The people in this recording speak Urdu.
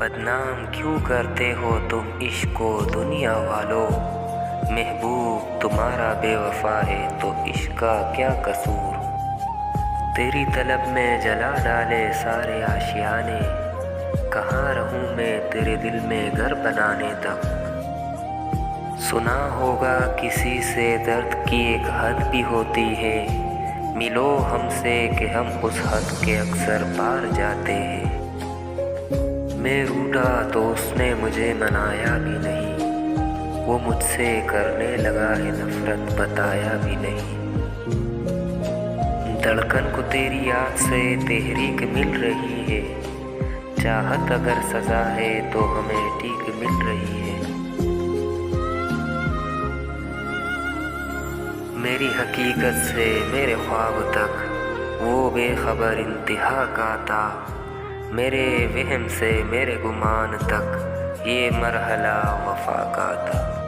بدنام کیوں کرتے ہو تم عشق کو دنیا والو، محبوب تمہارا بے وفا ہے تو عشق کا کیا قصور۔ تیری طلب میں جلا ڈالے سارے آشیانے، کہاں رہوں میں تیرے دل میں گھر بنانے تک۔ سنا ہوگا کسی سے درد کی ایک حد بھی ہوتی ہے، ملو ہم سے کہ ہم اس حد کے اکثر پار جاتے ہیں۔ میں روٹھا تو اس نے مجھے منایا بھی نہیں، وہ مجھ سے کرنے لگا ہے نفرت بتایا بھی نہیں۔ دھڑکن کو تیری یاد سے تحریک مل رہی ہے، چاہت اگر سزا ہے تو ہمیں ٹھیک مل رہی ہے۔ میری حقیقت سے میرے خواب تک وہ بے خبر انتہا کا تھا، میرے وہم سے میرے گمان تک یہ مرحلہ وفا کا تھا۔